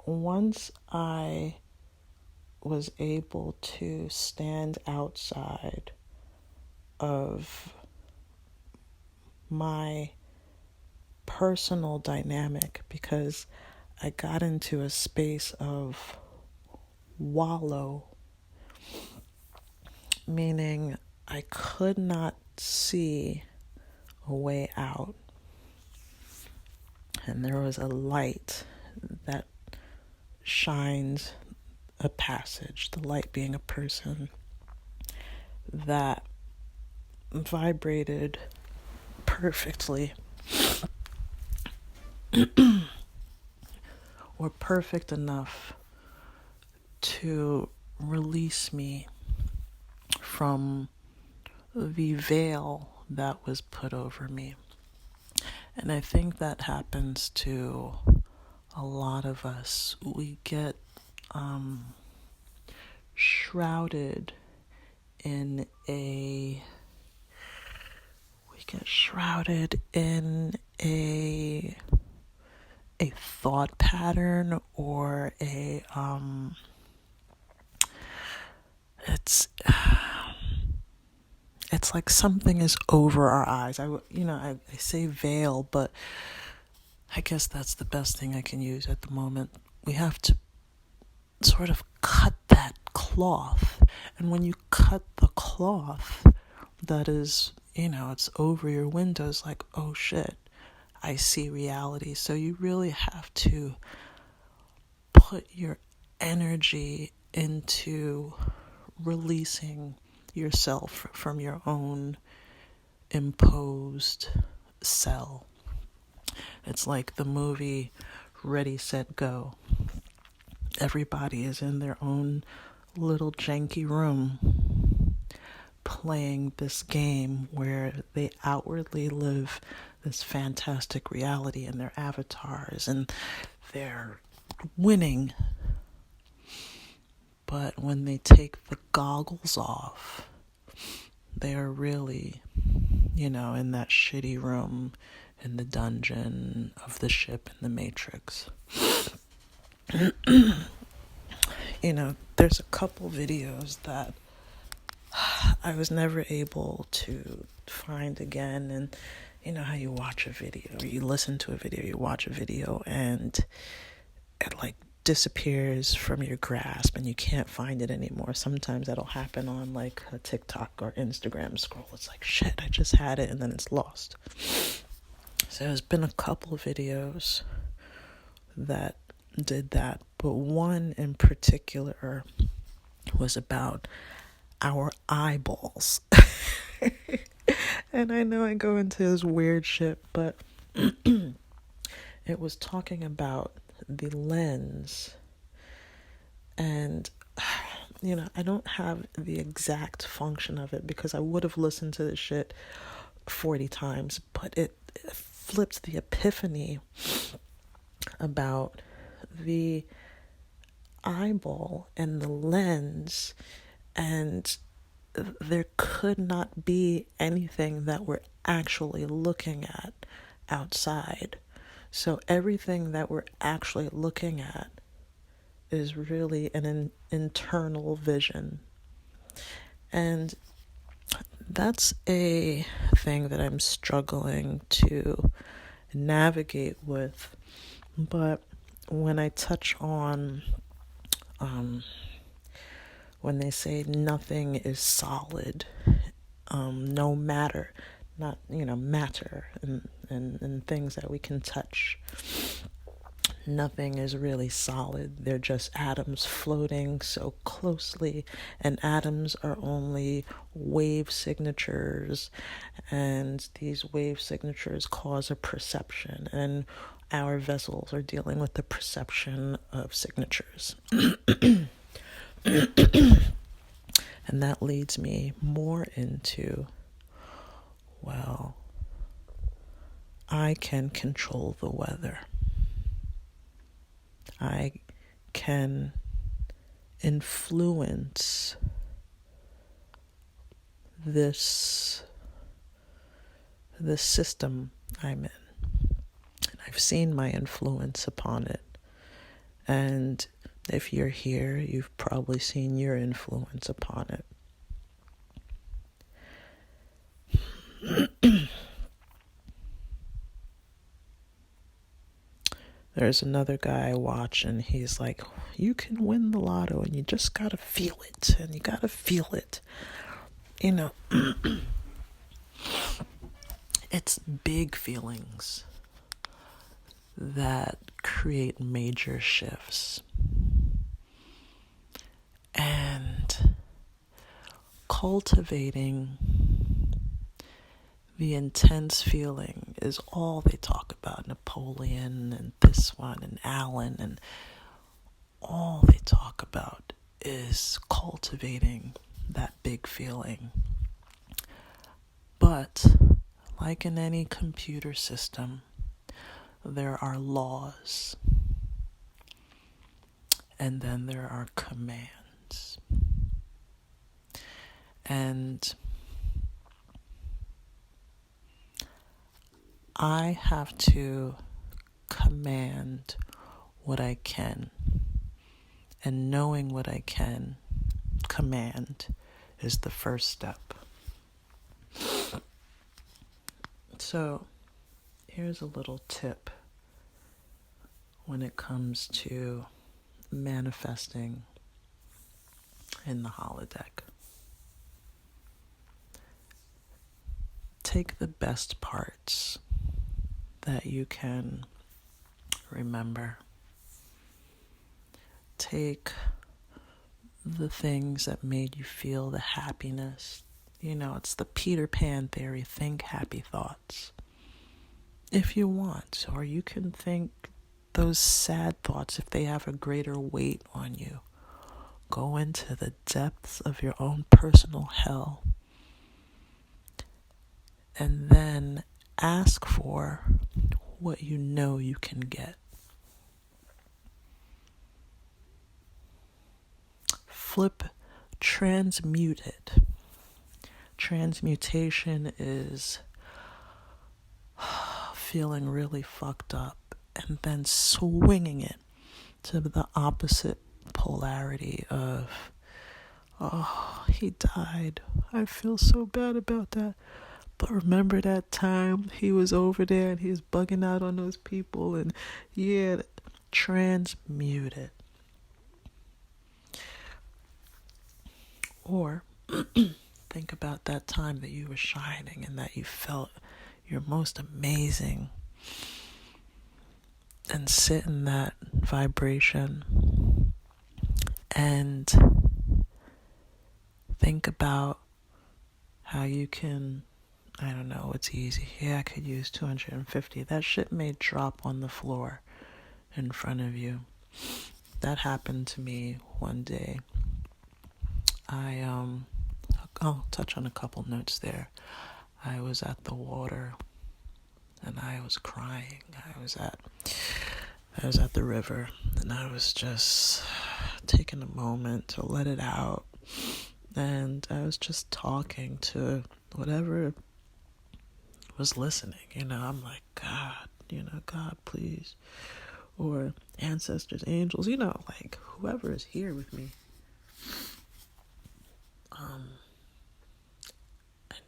once I was able to stand outside of my personal dynamic, because I got into a space of wallow, meaning I could not see a way out. And there was a light that shines a passage, the light being a person, that vibrated perfectly or perfect enough to release me from the veil that was put over me. And I think that happens to a lot of us. We get shrouded in a thought pattern, or it's like something is over our eyes. I say veil, but I guess that's the best thing I can use at the moment. We have to sort of cut that cloth. And when you cut the cloth that is, it's over your windows, like, oh shit, I see reality. So you really have to put your energy into releasing yourself from your own imposed cell. It's like the movie Ready, Set, Go. Everybody is in their own little janky room playing this game where they outwardly live this fantastic reality in their avatars and they're winning. But when they take the goggles off, they are really, in that shitty room in the dungeon of the ship in the Matrix. There's a couple videos that I was never able to find again. And how you watch a video, or you listen to a video, you watch a video, and it like disappears from your grasp and you can't find it anymore. Sometimes that'll happen on like a TikTok or Instagram scroll. It's like, shit, I just had it, and then it's lost. So there's been a couple of videos that did that, but one in particular was about our eyeballs. And I know I go into this weird shit, but it was talking about the lens. And I don't have the exact function of it because I would have listened to this shit 40 times, but it flipped the epiphany about the eyeball and the lens, and there could not be anything that we're actually looking at outside. So everything that we're actually looking at is really an internal vision. And that's a thing that I'm struggling to navigate with. But when I touch on when they say nothing is solid, no matter, not matter and things that we can touch, nothing is really solid. They're just atoms floating so closely, and atoms are only wave signatures, and these wave signatures cause a perception, and our vessels are dealing with the perception of signatures. And that leads me more into, well, I can control the weather. I can influence this system I'm in. And I've seen my influence upon it. And if you're here, you've probably seen your influence upon it. There's another guy I watch, and he's like, you can win the lotto, and you just gotta feel it, and you gotta feel it. You know, it's big feelings that create major shifts. And cultivating the intense feeling is all they talk about. Napoleon and this one and Allen, and all they talk about is cultivating that big feeling. But like in any computer system, there are laws, and then there are commands. And I have to command what I can. And knowing what I can command is the first step. So here's a little tip when it comes to manifesting in the holodeck. Take the best parts that you can remember. Take the things that made you feel the happiness. You know, it's the Peter Pan theory. Think happy thoughts if you want, or you can think those sad thoughts if they have a greater weight on you. Go into the depths of your own personal hell, and then ask for what you know you can get. Transmute it. Transmutation is feeling really fucked up and then swinging it to the opposite polarity of, oh, he died. I feel so bad about that. But remember that time he was over there and he was bugging out on those people, and yeah, transmute it. Or think about that time that you were shining and that you felt your most amazing, and sit in that vibration and think about how you can, I don't know, it's easy. Yeah, I could use 250. That shit may drop on the floor in front of you. That happened to me one day. I'll touch on a couple notes there. I was at the water and I was crying. I was at the river, and I was just taking a moment to let it out. And I was just talking to whatever was listening. You know, I'm like, God, God, please. Or ancestors, angels, like whoever is here with me. I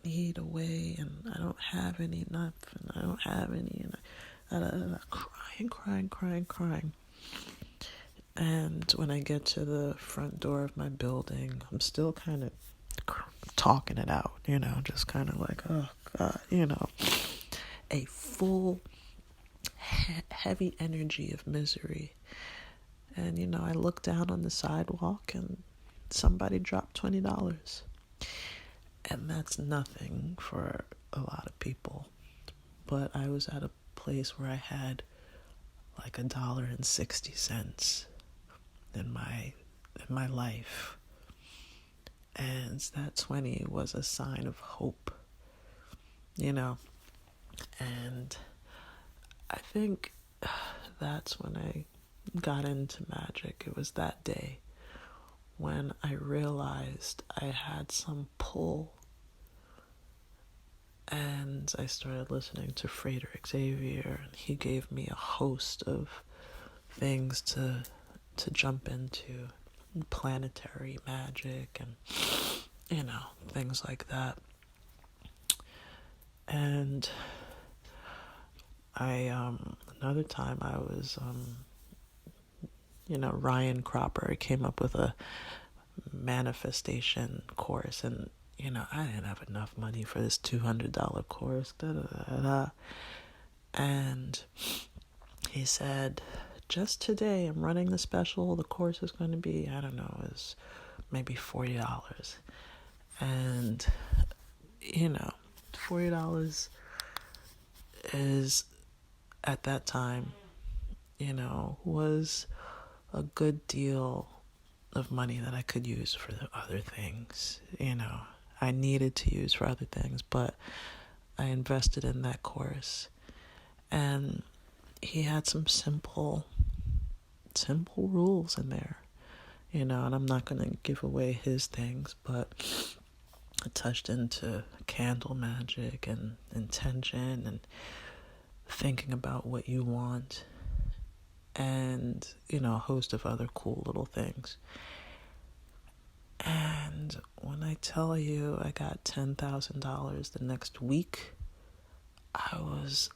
need a way, and I don't have any enough, and I don't have any, and I crying. And when I get to the front door of my building, I'm still kind of talking it out, just kind of like, oh God, a full, heavy energy of misery. And, I looked down on the sidewalk and somebody dropped $20. And that's nothing for a lot of people. But I was at a place where I had like $1.60 in my life. And that 20 was a sign of hope, And I think that's when I got into magic. It was that day when I realized I had some pull, and I started listening to Frederick Xavier, and he gave me a host of things to to jump into planetary magic and, things like that. And another time I was, Ryan Cropper came up with a manifestation course, and, I didn't have enough money for this $200 course, and he said, just today I'm running the special. The course is going to be, I don't know, is maybe $40. And, $40 is, at that time, was a good deal of money that I could use for the other things, I needed to use for other things, but I invested in that course. And he had some simple rules in there, and I'm not going to give away his things, but it touched into candle magic and intention and thinking about what you want, and, a host of other cool little things. And when I tell you I got $10,000 the next week, I was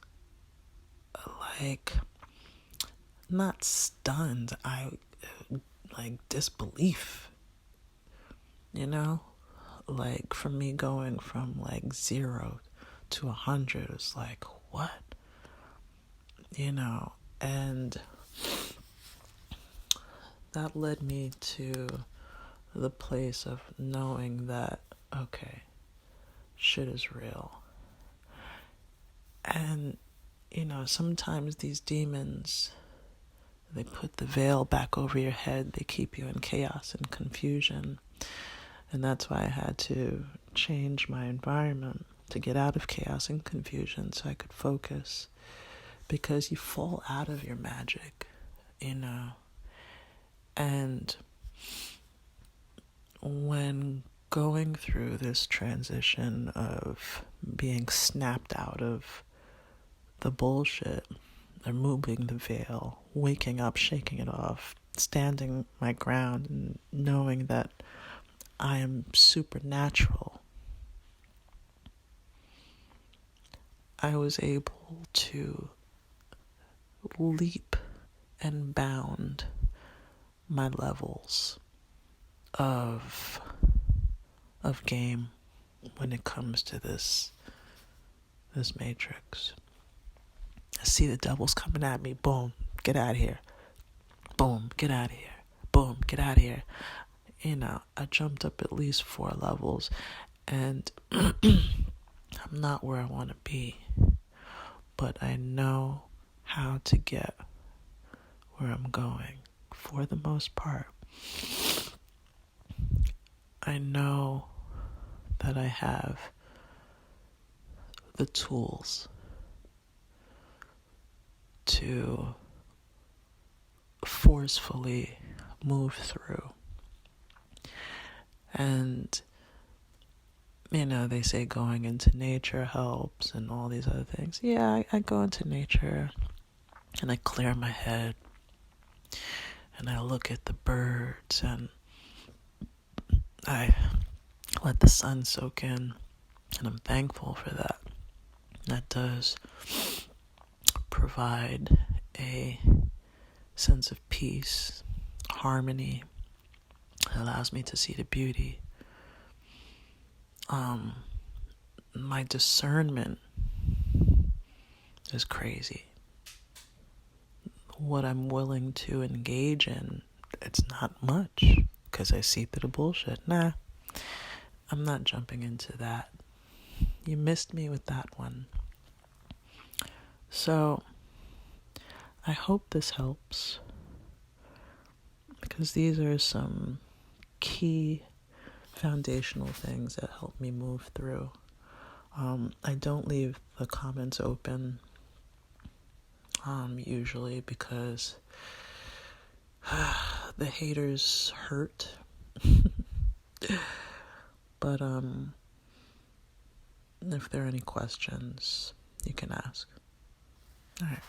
like, not stunned, like disbelief, like for me going from like 0 to 100 is like, what? And that led me to the place of knowing that, okay, shit is real. And, sometimes these demons, they put the veil back over your head. They keep you in chaos and confusion. And that's why I had to change my environment to get out of chaos and confusion so I could focus. Because you fall out of your magic, And when going through this transition of being snapped out of the bullshit, removing the veil, waking up, shaking it off, standing my ground, and knowing that I am supernatural, I was able to leap and bound my levels of game when it comes to this matrix. I see the devils coming at me. Boom, get out of here. Boom, get out of here. Boom, get out of here. I jumped up at least 4 levels, and I'm not where I want to be, but I know how to get where I'm going for the most part. I know that I have the tools to forcefully move through. And, they say going into nature helps and all these other things. Yeah, I go into nature and I clear my head and I look at the birds and I let the sun soak in, and I'm thankful for that. That does provide a sense of peace, harmony. It allows me to see the beauty. My discernment is crazy. What I'm willing to engage in, it's not much, because I see through the bullshit. Nah, I'm not jumping into that. You missed me with that one. So, I hope this helps, because these are some key foundational things that help me move through. I don't leave the comments open, usually, because the haters hurt. But if there are any questions, you can ask. All right.